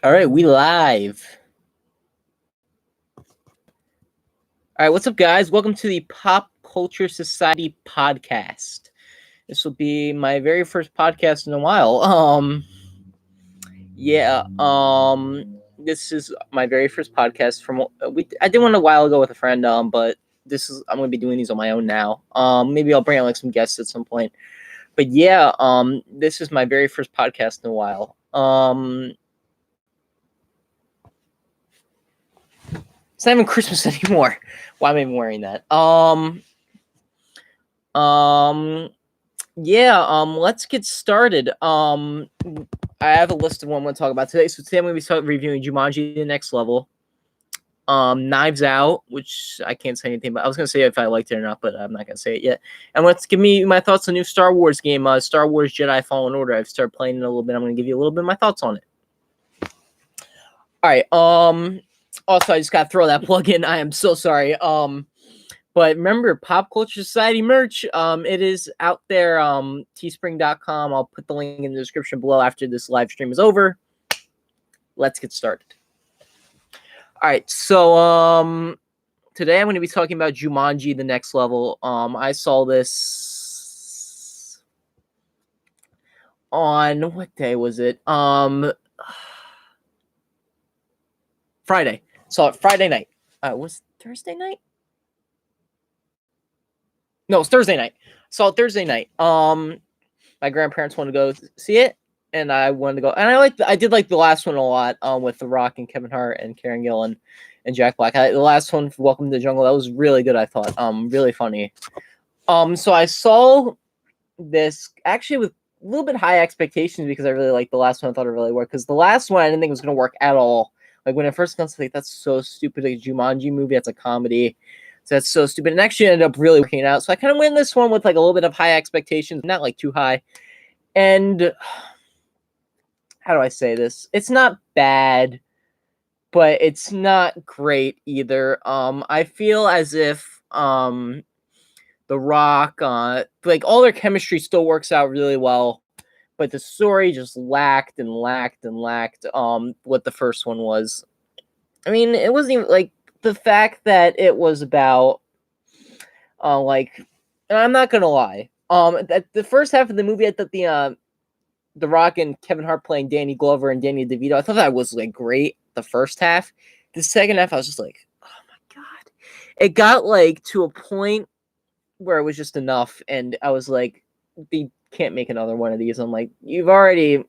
All right, we live. All right, what's up, guys? Welcome to the Pop Culture Society podcast. This will be my very first podcast in a while. This is my very first podcast from I did one a while ago with a friend. But I'm gonna be doing these on my own now. Maybe I'll bring out like some guests at some point. But yeah, this is my very first podcast in a while. It's not even Christmas anymore. Why am I even wearing that? Let's get started. I have a list of what I'm going to talk about today. So today I'm going to be reviewing Jumanji: The Next Level. Knives Out, which I can't say anything about. I was going to say if I liked it or not, but I'm not going to say it yet. And let's give me my thoughts on the new Star Wars game, Star Wars Jedi Fallen Order. I've started playing it a little bit. I'm going to give you a little bit of my thoughts on it. All right. Also, I just got to throw that plug in. I am so sorry. But remember, Pop Culture Society merch, it is out there, teespring.com. I'll put the link in the description below after this live stream is over. Let's get started. All right, so today I'm going to be talking about Jumanji: The Next Level. I saw this on, what day was it? Friday. Saw it Friday night. Was it Thursday night? No, it's Thursday night. Saw it Thursday night. My grandparents wanted to go see it, and I wanted to go. And I did like the last one a lot. With The Rock and Kevin Hart and Karen Gillan and Jack Black. The last one, Welcome to the Jungle, that was really good. I thought, really funny. So I saw this actually with a little bit high expectations because I really liked the last one. I thought it really worked because the last one I didn't think it was going to work at all. Like when it first comes to like that's so stupid. Like a Jumanji movie, that's a comedy. So that's so stupid. And actually ended up really working out. So I kind of went this one with like a little bit of high expectations, not like too high. And how do I say this? It's not bad, but it's not great either. I feel as if The Rock, like all their chemistry still works out really well, but the story just lacked what the first one was. I mean, it wasn't even like the fact that it was about like, and I'm not gonna lie, that the first half of the movie, I thought the Rock and Kevin Hart playing Danny Glover and Danny DeVito, I thought that was like great. The first half, the second half, I was just like, oh my god, it got like to a point where it was just enough, and I was like, they can't make another one of these. I'm like, you've already.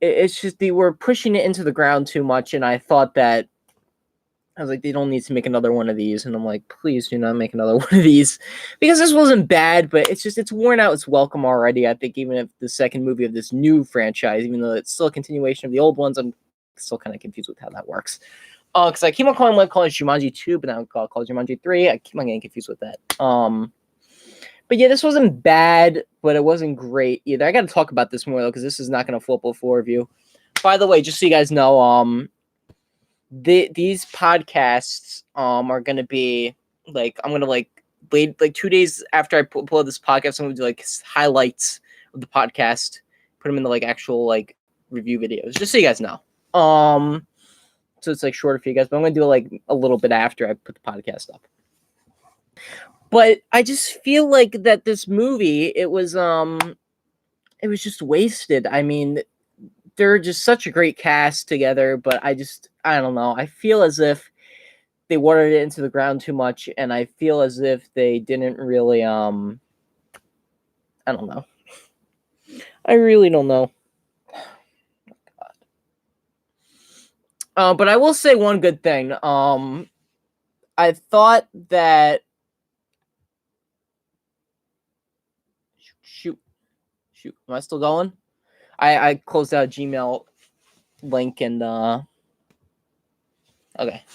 It's just they were pushing it into the ground too much, and I thought that. I was like, they don't need to make another one of these. And I'm like, please do not make another one of these. Because this wasn't bad, but it's worn out its welcome already. I think even if the second movie of this new franchise, even though it's still a continuation of the old ones, I'm still kind of confused with how that works. Because I keep on calling it Jumanji 2, but now I'm call it Jumanji 3. I keep on getting confused with that. But yeah, this wasn't bad, but it wasn't great either. I got to talk about this more, though, because this is not going to flip a full review. By the way, just so you guys know, these podcasts are gonna be like I'm gonna like wait like 2 days after I pull this podcast. I'm gonna do like highlights of the podcast, put them in the like actual like review videos, just so you guys know. So it's like shorter for you guys, but I'm gonna do it like a little bit after I put the podcast up. But I just feel like that this movie it was just wasted. I mean, they're just such a great cast together, but I don't know. I feel as if they watered it into the ground too much, and I feel as if they didn't really I don't know. I really don't know. But I will say one good thing. I thought that shoot. Am I still going? I closed out Gmail link and okay,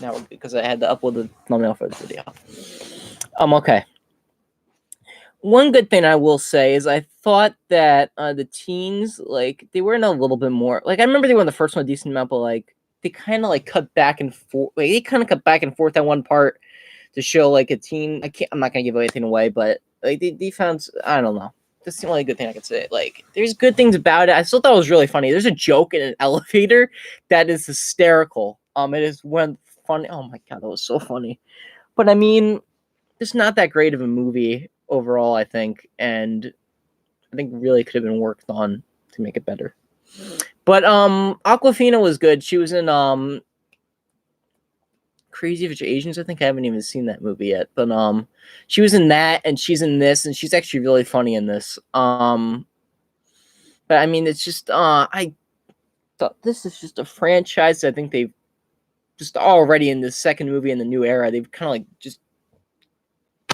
now we're good because I had to upload the thumbnail for this video. Okay. One good thing I will say is I thought that the teens, like, they were in a little bit more. Like, I remember they were in the first one a decent amount, but like they kind of like cut back and forth. Like, they kind of cut back and forth at one part to show like a teen. I'm not gonna give anything away, but like they found. I don't know. that's the only good thing I could say. Like, there's good things about it. I still thought it was really funny. There's a joke in an elevator that is hysterical. It is one funny. Oh my god, that was so funny. But I mean, it's not that great of a movie overall, I think, and I think really could have been worked on to make it better. But Aquafina was good. She was in Crazy Rich Asians. I think I haven't even seen that movie yet, but she was in that, and she's in this, and she's actually really funny in this. But I mean, it's just I thought this is just a franchise. I think they've just already in the second movie in the new era, they've kind of like just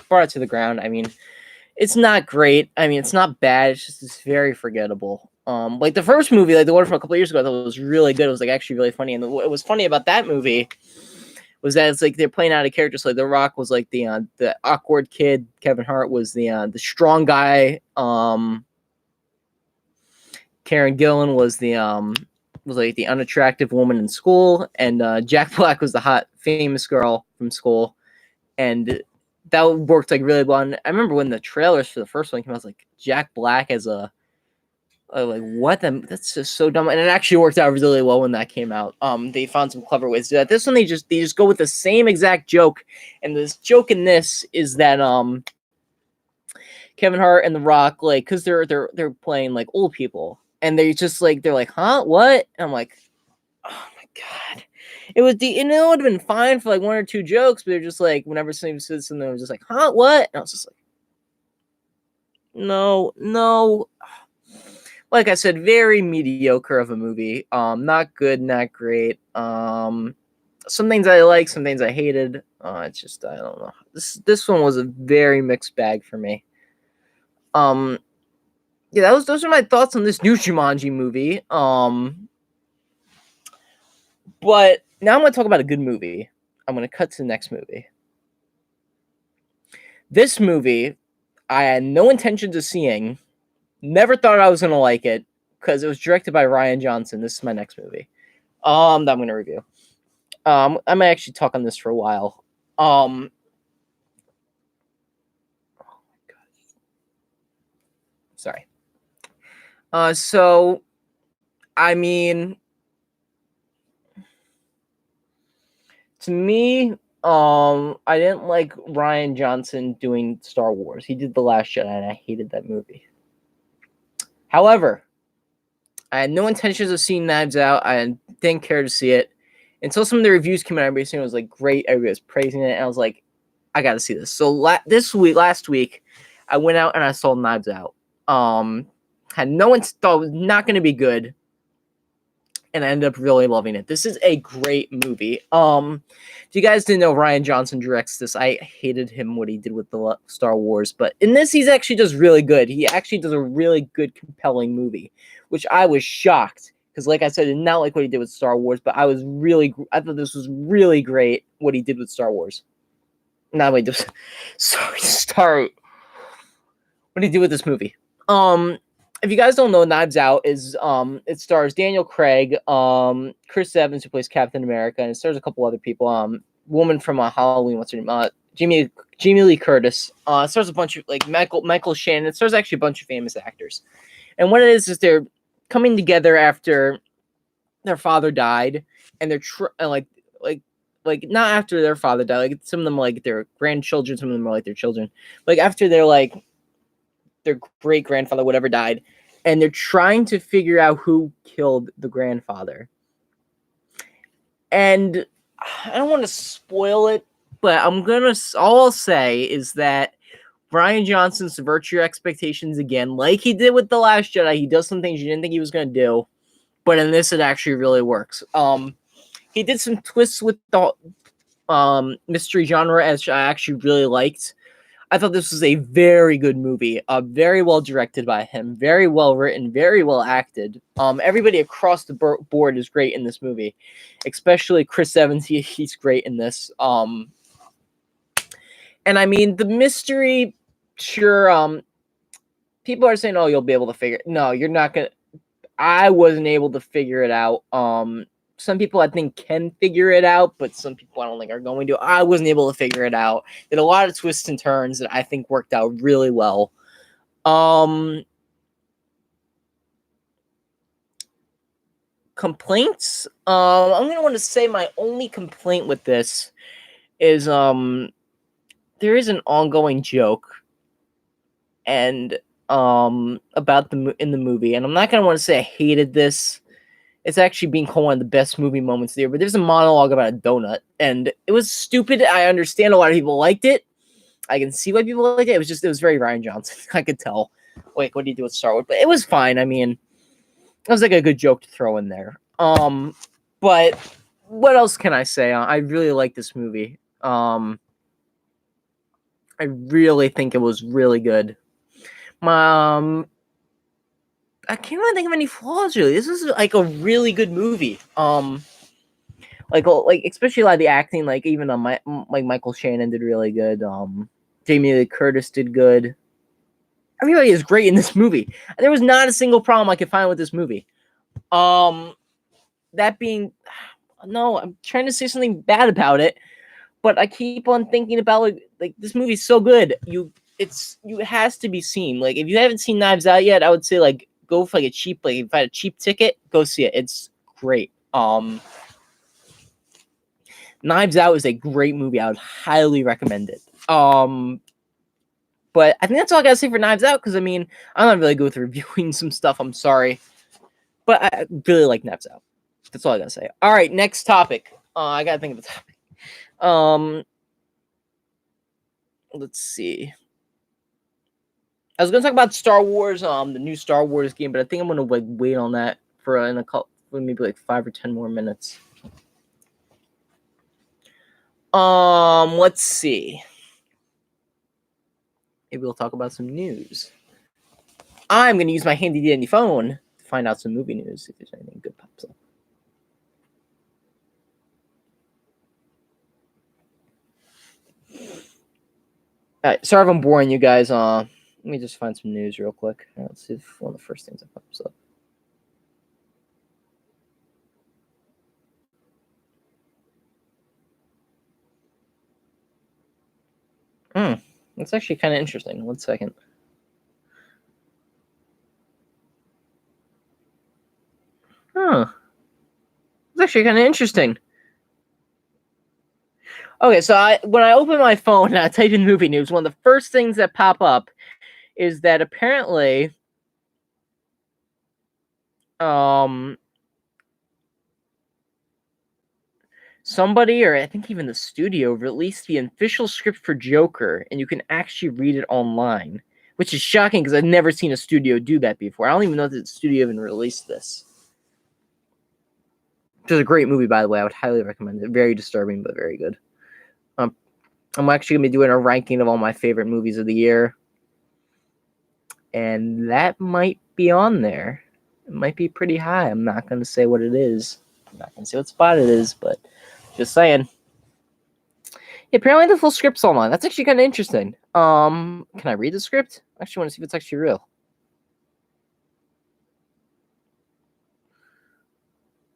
brought it to the ground. I mean, it's not great. I mean, it's not bad. It's very forgettable. Like the first movie, like the one from a couple years ago, I thought was really good. It was like actually really funny, and what was funny about that movie was that it's like they're playing out of character. So like The Rock was like the awkward kid. Kevin Hart was the strong guy. Karen Gillan was like the unattractive woman in school, and Jack Black was the hot famous girl from school, and that worked like really well. And I remember when the trailers for the first one came out, I was like Jack Black as a like what? That's just so dumb. And it actually worked out really well when that came out. They found some clever ways to do that. This one they just go with the same exact joke, and this joke in this is that Kevin Hart and The Rock, like, because they're playing like old people, and they're like, huh, what? And I'm like, oh my god. It would have been fine for like one or two jokes, but they're just like whenever somebody said something, it was just like, huh, what? And I was just like, no. Like I said, very mediocre of a movie. Not good, not great. Some things I like, some things I hated. It's just I don't know. This one was a very mixed bag for me. Yeah, those are my thoughts on this new Jumanji movie. But now I'm going to talk about a good movie. I'm going to cut to the next movie. This movie, I had no intentions of seeing. Never thought I was going to like it because it was directed by Rian Johnson. This is my next movie that I'm going to review. I might actually talk on this for a while. Oh my God. Sorry. So, I mean, to me, I didn't like Rian Johnson doing Star Wars. He did The Last Jedi, and I hated that movie. However, I had no intentions of seeing Knives Out. I didn't care to see it until some of the reviews came out. Everybody saying it was like great. Everybody was praising it, and I was like, I got to see this. So last week, I went out and I saw Knives Out. Had no one thought it was not going to be good, and I ended up really loving it. This is a great movie. If you guys didn't know, Rian Johnson directs this. I hated him what he did with the Star Wars, but in this, he's actually does really good. He actually does a really good, compelling movie, which I was shocked because, like I said, I did not like what he did with Star Wars, but I thought this was really great what he did with Star Wars. Not wait, what he did with this movie. If you guys don't know, Knives Out is it stars Daniel Craig, Chris Evans, who plays Captain America, and it stars a couple other people. Woman from Halloween, what's her name? Jamie Lee Curtis. It stars a bunch of like Michael Shannon. It stars actually a bunch of famous actors. And what it is they're coming together after their father died, and they're like not after their father died. Like some of them are like their grandchildren, some of them are like their children. Like after they're like their great grandfather, whatever, died, and they're trying to figure out who killed the grandfather. And I don't want to spoil it, but all I'll say is that Rian Johnson subverts your expectations again, like he did with The Last Jedi. He does some things you didn't think he was going to do, but in this, it actually really works. He did some twists with the mystery genre, as I actually really liked. I thought this was a very good movie, very well directed by him, very well written, very well acted. Everybody across the board is great in this movie, especially Chris Evans. He's great in this. And I mean, the mystery, sure. People are saying, "Oh, you'll be able to figure it." No, you're not gonna. I wasn't able to figure it out. Some people I think can figure it out, but some people I don't think are going to. I wasn't able to figure it out. There are a lot of twists and turns that I think worked out really well. Complaints. I'm gonna want to say my only complaint with this is there is an ongoing joke and about in the movie, and I'm not gonna want to say I hated this. It's actually being called one of the best movie moments there, but there's a monologue about a donut, and it was stupid. I understand a lot of people liked it. I can see why people liked it. It was very Ryan Johnson. I could tell. Like, what do you do with Star Wars? But it was fine. I mean, it was like a good joke to throw in there. But what else can I say? I really like this movie. I really think it was really good. I can't really think of any flaws. Really, this is like a really good movie. Like especially a lot of the acting. Like even like Michael Shannon did really good. Jamie Lee Curtis did good. Everybody is great in this movie. There was not a single problem I could find with this movie. That being, no, I'm trying to say something bad about it, but I keep on thinking about like this movie's so good. It has to be seen. Like if you haven't seen Knives Out yet, I would say like go for like a cheap, like if I had a cheap ticket, go see it. It's great. Knives Out is a great movie. I would highly recommend it. But I think that's all I gotta say for Knives Out, because I mean, I'm not really good with reviewing some stuff. I'm sorry. But I really like Knives Out. That's all I gotta say. All right, next topic. I gotta think of a topic. Let's see. I was gonna talk about Star Wars, the new Star Wars game, but I think I'm gonna like wait on that for maybe like 5 or 10 more minutes. Let's see. Maybe we'll talk about some news. I'm gonna use my handy dandy phone to find out some movie news if there's anything good pops up. All right, sorry if I'm boring you guys. Let me just find some news real quick. Let's see if one of the first things that pops up. That's actually kind of interesting. 1 second. It's actually kind of interesting. Okay, so when I open my phone and I type in movie news, one of the first things that pop up is that apparently, somebody, or I think even the studio, released the official script for Joker, and you can actually read it online, which is shocking because I've never seen a studio do that before. I don't even know that the studio even released this. Which is a great movie, by the way. I would highly recommend it. Very disturbing, but very good. I'm actually going to be doing a ranking of all my favorite movies of the year. And that might be on there. It might be pretty high. I'm not going to say what it is. I'm not going to say what spot it is, but just saying. Yeah, apparently the full script's online. That's actually kind of interesting. Can I read the script? I actually want to see if it's actually real.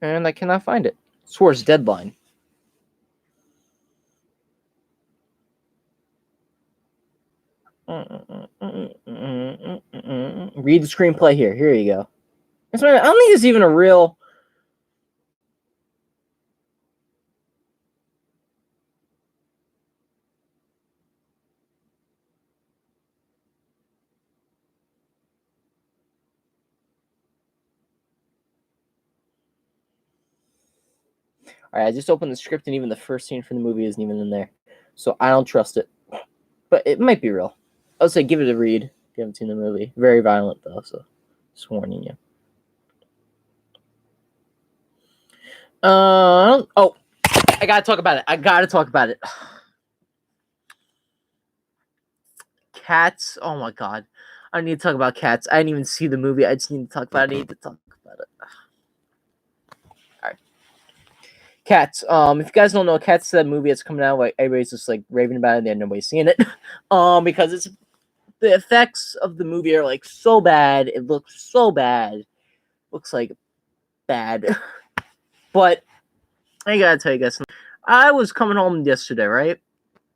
And I cannot find it. Source deadline. Read the screenplay here. Here you go. I don't think it's even a real. All right, I just opened the script, and even the first scene from the movie isn't even in there, so I don't trust it. But it might be real. I would say give it a read if you haven't seen the movie. Very violent though, so just warning you. Oh, I gotta talk about it. Cats. Oh my god, I need to talk about Cats. I didn't even see the movie. I just need to talk about it. I need to talk about it. All right, Cats. If you guys don't know, Cats is that movie that's coming out. Like everybody's just like raving about it, and nobody's seeing it. Because the effects of the movie are like so bad. It looks so bad. Looks like bad. But I gotta tell you guys something. I was coming home yesterday, right?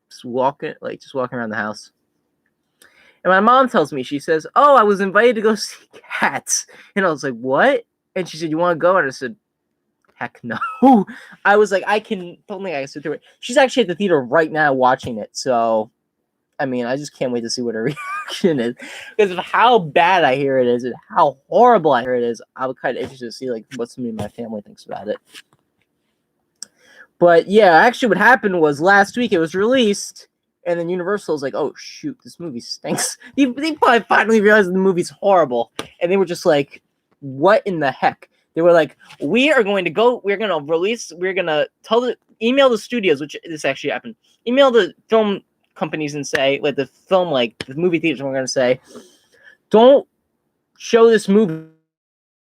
Just walking around the house. And my mom tells me, she says, "Oh, I was invited to go see Cats." And I was like, "What?" And she said, "You want to go?" And I said, "Heck no." I was like, don't think I can sit through it. She's actually at the theater right now watching it. So, I mean, I just can't wait to see what her reaction is. Because of how bad I hear it is and how horrible I hear it is, I'm kind of interested to see like what somebody in my family thinks about it. But yeah, actually what happened was last week it was released, and then Universal was like, "Oh shoot, this movie stinks." They probably finally realized the movie's horrible, and they were just like, "What in the heck?" They were like, "We're going to email the studios," which this actually happened. Email the film companies and say, like the movie theaters, and we're going to say, "Don't show this movie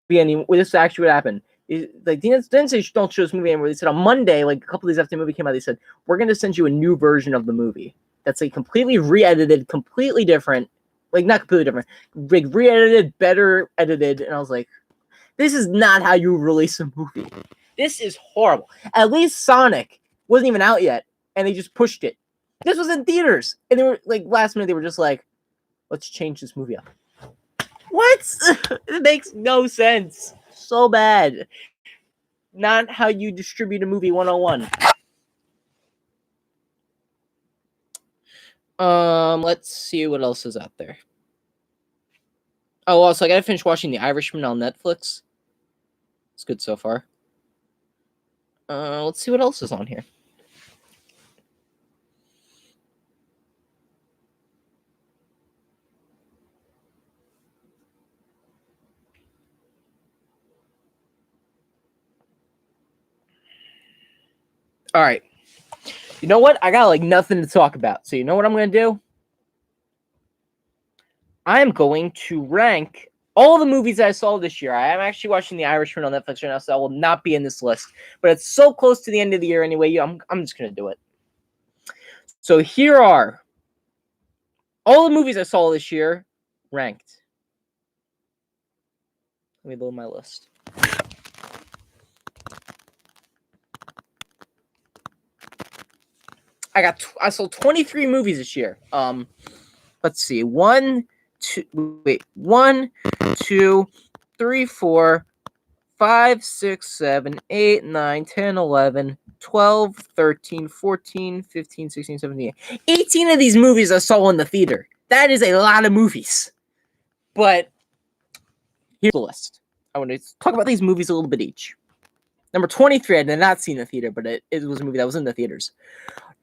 anymore." This is actually what happened. Like they didn't say don't show this movie anymore. They said on Monday, like a couple days after the movie came out, they said we're going to send you a new version of the movie that's like completely re-edited, completely different, like not completely different, like re-edited, better edited. And I was like, this is not how you release a movie. This is horrible. At least Sonic wasn't even out yet, and they just pushed it. This was in theaters, and they were like last minute. They were just like, let's change this movie up. What? It makes no sense. So bad. Not how you distribute a movie 101. Let's see what else is out there. Oh, also I gotta finish watching The Irishman on Netflix. It's good so far. Let's see what else is on here. All right. You know what? I got like nothing to talk about. So you know what I'm going to do? I'm going to rank all the movies I saw this year. I am actually watching The Irishman on Netflix right now, so I will not be in this list. But it's so close to the end of the year anyway. I'm just going to do it. So here are all the movies I saw this year ranked. Let me load my list. I saw 23 movies this year. Let's see. 1, 2, 3, 4, 5, 6, 7, 8, 9, 10, 11, 12, 13, 14, 15, 16, 17, 18 of these movies I saw in the theater. That is a lot of movies. But here's the list. I want to talk about these movies a little bit each. Number 23, I did not see in the theater, but it was a movie that was in the theaters.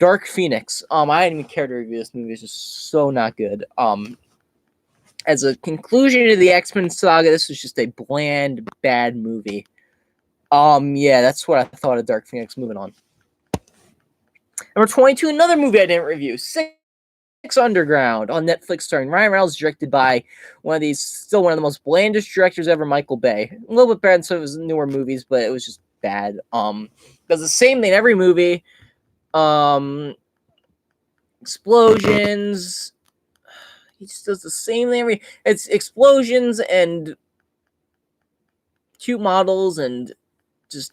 Dark Phoenix. I didn't even care to review this movie. It's just so not good. As a conclusion to the X-Men saga, this was just a bland, bad movie. Yeah, that's what I thought of Dark Phoenix. Moving on. Number 22, another movie I didn't review. Six Underground on Netflix, starring Ryan Reynolds, directed by one of the most blandest directors ever, Michael Bay. A little bit better than some of his newer movies, but it was just bad. Does the same thing every movie. Explosions. He just does the same thing it's explosions and cute models and just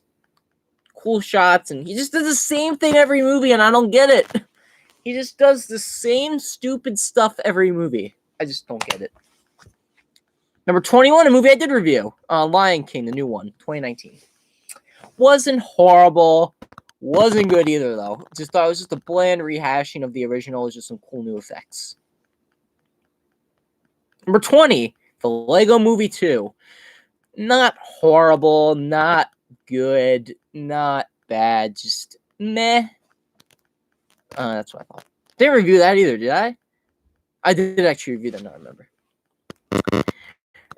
cool shots, and he just does the same thing every movie, and I don't get it. He just does the same stupid stuff every movie. I just don't get it. Number 21, a movie I did review. Lion King, the new one, 2019. Wasn't horrible. Wasn't good either, though. Just thought it was just a bland rehashing of the original with just some cool new effects. Number 20, The Lego Movie 2. Not horrible, not good, not bad, just meh. That's what I thought. Didn't review that either, did I? I did actually review that, now I remember.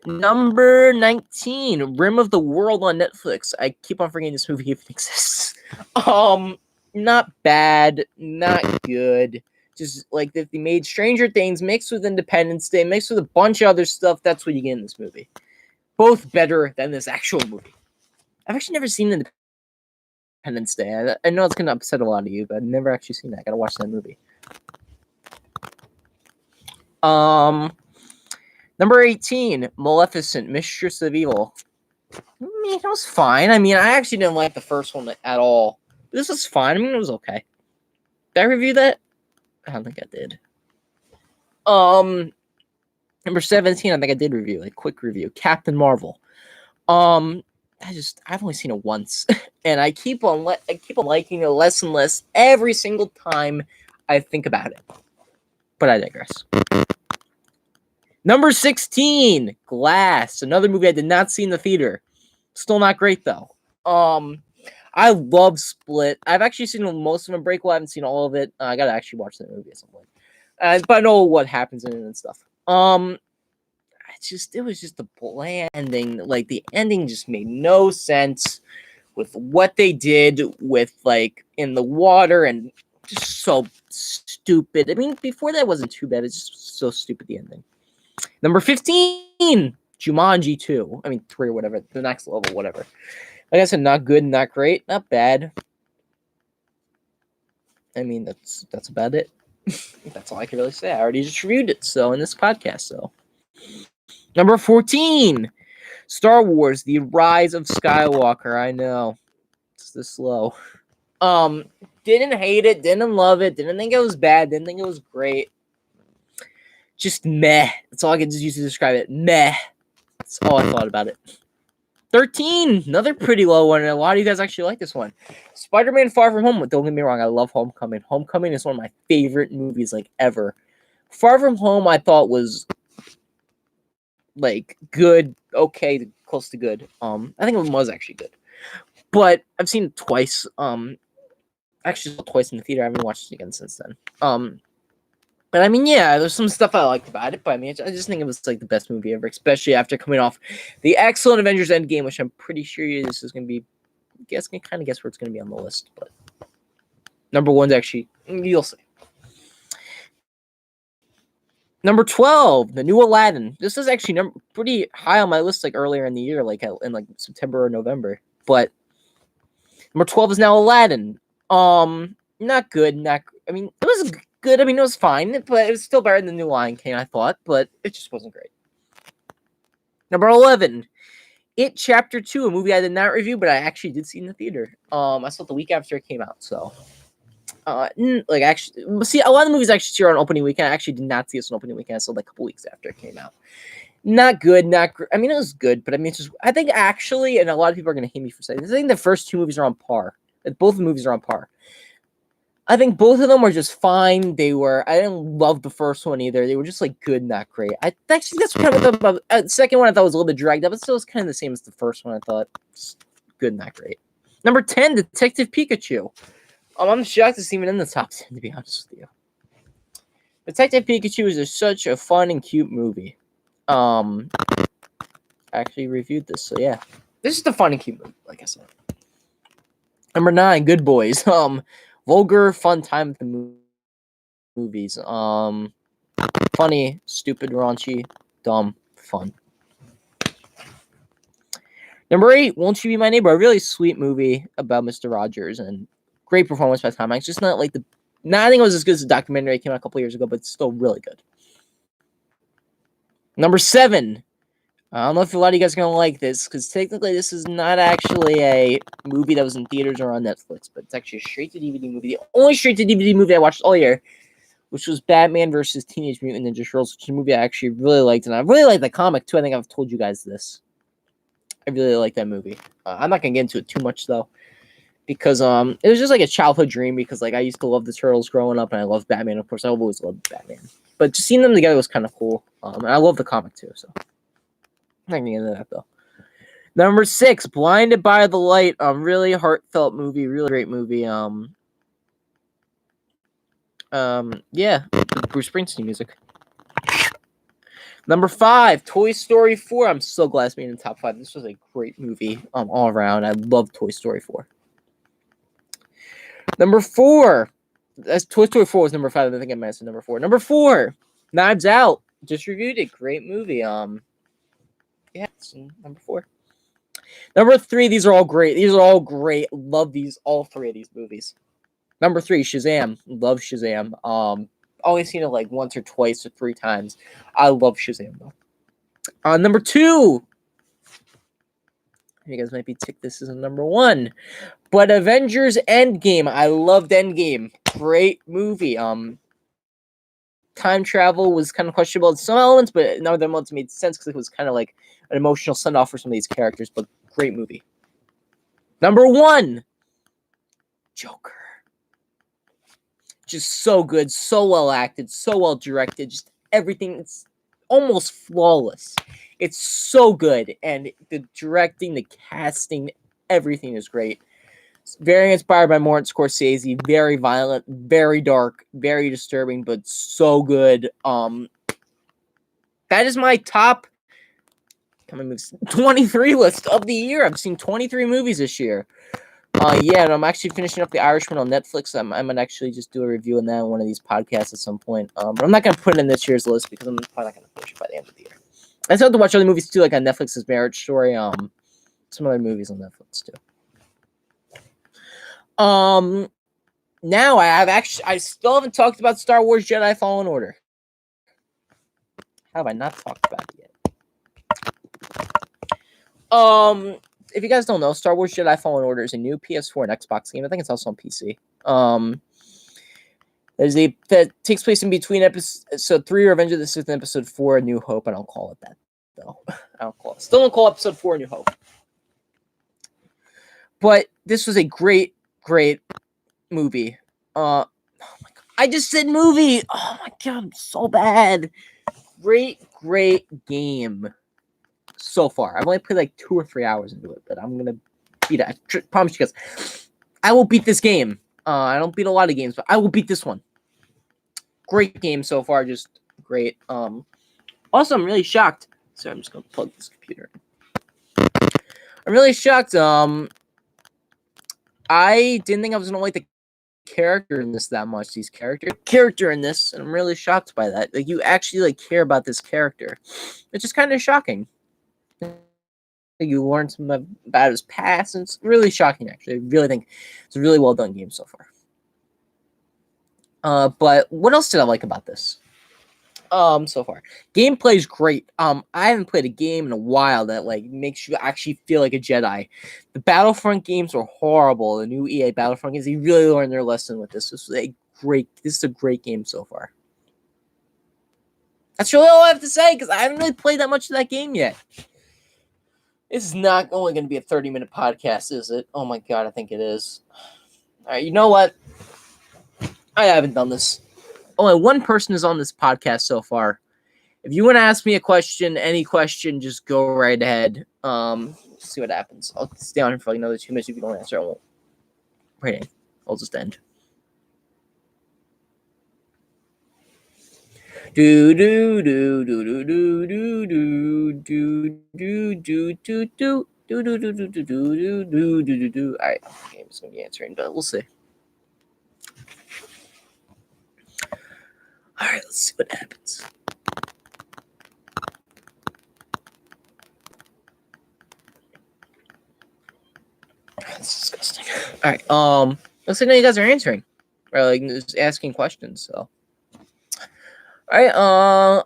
Number 19, Rim of the World on Netflix. I keep on forgetting this movie even exists. Not bad, not good. Just like if they made Stranger Things mixed with Independence Day, mixed with a bunch of other stuff, that's what you get in this movie. Both better than this actual movie. I've actually never seen Independence Day. I know it's going to upset a lot of you, but I've never actually seen that. I got to watch that movie. Number 18, Maleficent, Mistress of Evil. I mean, it was fine. I mean, I actually didn't like the first one at all. This was fine. I mean, it was okay. Did I review that? I don't think I did. Number 17, I think I did review, like quick review, Captain Marvel. I've only seen it once, and I keep on liking it less and less every single time I think about it. But I digress. Number 16, Glass, another movie I did not see in the theater. Still not great though. I love Split. I've actually seen most of Unbreakable. I haven't seen all of it. I gotta actually watch that movie at some point. But I know what happens in it and stuff. It was just a bland ending. Like the ending just made no sense with what they did with like in the water and just so stupid. I mean, before that wasn't too bad. It's just so stupid the ending. Number 15, Jumanji 2. I mean 3 or whatever. The next level, whatever. Like I said, not good, not great, not bad. I mean, that's about it. That's all I can really say. I already just reviewed it, so in this podcast, so. Number 14, Star Wars, The Rise of Skywalker. I know. It's this slow. Didn't hate it, didn't love it, didn't think it was bad, didn't think it was great. Just meh. That's all I can just use to describe it. Meh. That's all I thought about it. 13, another pretty low one, and a lot of you guys actually like this one. Spider-Man Far From Home. Don't get me wrong, I love Homecoming. Homecoming is one of my favorite movies, like, ever. Far From Home, I thought was, like, good, okay, close to good. I think it was actually good. But I've seen it twice. Actually, twice in the theater. I haven't watched it again since then. But I mean, yeah, there's some stuff I liked about it, but I mean, I just think it was like the best movie ever, especially after coming off the excellent Avengers Endgame, which I'm pretty sure this is going to be. I can kind of guess where it's going to be on the list, but number one's actually, you'll see. Number 12, the new Aladdin. This is actually pretty high on my list, like earlier in the year, like in like September or November. But number 12 is now Aladdin. Not good. I mean, it was good. I mean, it was fine, but it was still better than the new Lion King, I thought, but it just wasn't great. Number 11, It Chapter 2, a movie I did not review, but I actually did see in the theater. I saw it the week after it came out, so. Actually, see, a lot of the movies actually see on opening weekend. I actually did not see this on opening weekend. I saw it like a couple weeks after it came out. Not good, not great. I mean, it was good, but I mean, it's just, I think actually, and a lot of people are going to hate me for saying this, I think the first two movies are on par. Both the movies are on par. I think both of them were just fine. I didn't love the first one either. They were just like good, not great. That's kind of about the second one I thought was a little bit dragged up, but still was kind of the same as the first one. I thought just good, not great. Number 10, Detective Pikachu. I'm shocked it's even in the top 10, to be honest with you. Detective Pikachu is such a fun and cute movie. I actually reviewed this, so yeah. This is the fun and cute movie, like I said. Number 9, Good Boys. Vulgar, fun time at the movies. Funny, stupid, raunchy, dumb, fun. Number 8, Won't You Be My Neighbor? A really sweet movie about Mr. Rogers and great performance by Tom Hanks. Just not like I think it was as good as the documentary that came out a couple years ago, but it's still really good. Number 7. I don't know if a lot of you guys are going to like this, because technically this is not actually a movie that was in theaters or on Netflix, but it's actually a straight-to-DVD movie. The only straight-to-DVD movie I watched all year, which was Batman vs. Teenage Mutant Ninja Turtles, which is a movie I actually really liked, and I really like the comic, too. I think I've told you guys this. I really like that movie. I'm not going to get into it too much, though, because it was just like a childhood dream, because like I used to love the Turtles growing up, and I love Batman, of course. I've always loved Batman. But just seeing them together was kind of cool, and I love the comic, too, so. I'm not gonna get into that though. Number 6, Blinded by the Light. Really heartfelt movie, really great movie. Yeah, the Bruce Springsteen music. Number 5, Toy Story 4. I'm so glad it's made in the top 5. This was a great movie, all around. I love Toy Story 4. Number 4, Toy Story 4 was number 5. I think I mentioned number 4. Number 4, Knives Out. Just reviewed it. Great movie. Yeah, it's number 4. Number 3, these are all great. Love all 3 of these movies. Number 3, Shazam. Love Shazam. Always seen it like once or twice or 3 times. I love Shazam though. Number 2. You guys might be ticked this is a number 1. But Avengers Endgame. I loved Endgame. Great movie. time travel was kind of questionable in some elements, but in other elements made sense because it was kind of like an emotional send-off for some of these characters. But great movie. Number 1, Joker. Just so good, so well acted, so well directed. Just everything. It's almost flawless. It's so good, and the directing, the casting, everything is great. It's very inspired by Martin Scorsese. Very violent, very dark, very disturbing, but so good. That is my top 23 list of the year. I've seen 23 movies this year. Yeah, and I'm actually finishing up The Irishman on Netflix. I'm gonna actually just do a review on that on one of these podcasts at some point. But I'm not gonna put it in this year's list because I'm probably not gonna finish it by the end of the year. I still have to watch other movies too, like on Netflix's Marriage Story. Some other movies on Netflix too. Now I still haven't talked about Star Wars Jedi Fallen Order. How have I not talked about it yet? If you guys don't know, Star Wars Jedi Fallen Order is a new PS4 and Xbox game. I think it's also on PC. That takes place in between episode 3, Revenge of the Sith, and episode 4, A New Hope. I don't call it that though. Still don't call episode 4 A New Hope. But this was a great movie. Oh my god! I just said movie. Oh my god! I'm so bad. Great game. So far, I've only played like 2 or 3 hours into it, but I'm gonna beat it. I promise you guys, I will beat this game. I don't beat a lot of games, but I will beat this one. Great game so far, just great. Also, I'm really shocked. Sorry, I'm just gonna plug this computer in. I'm really shocked. I didn't think I was gonna like the character in this that much. These character in this, and I'm really shocked by that. Like, you actually like care about this character. It's just kind of shocking. You learn something about his past, and it's really shocking, actually. I really think it's a really well done game so far. But what else did I like about this? So far, gameplay's great. I haven't played a game in a while that like makes you actually feel like a Jedi. The Battlefront games were horrible. The new EA Battlefront games, they really learned their lesson with this. This is a great game so far. That's really all I have to say because I haven't really played that much of that game yet. This is not only going to be a 30-minute podcast, is it? Oh my god, I think it is. All right, you know what? I haven't done this. Only one person is on this podcast so far. If you want to ask me a question, any question, just go right ahead. See what happens. I'll stay on here for like another 2 minutes. If you don't answer, I won't. Right. I'll just end. Do do do do do do do do do do do do do. Do do do do do do do do do do. All right, okay, I'm just gonna be answering, but we'll see. All right, let's see what happens. That's disgusting. All right, looks like you guys are answering, or like just asking questions. So, all right,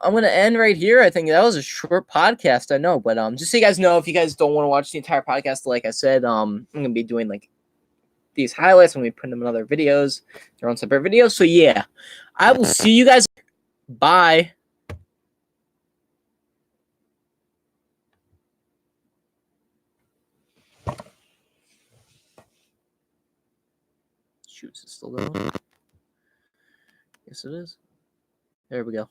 I'm gonna end right here. I think that was a short podcast, I know, but just so you guys know, if you guys don't want to watch the entire podcast, like I said, I'm gonna be doing like these highlights. I'm gonna be putting them in other videos, their own separate videos. So yeah, I will see you guys. Bye. Shoot, is it still going? Yes, it is. There we go.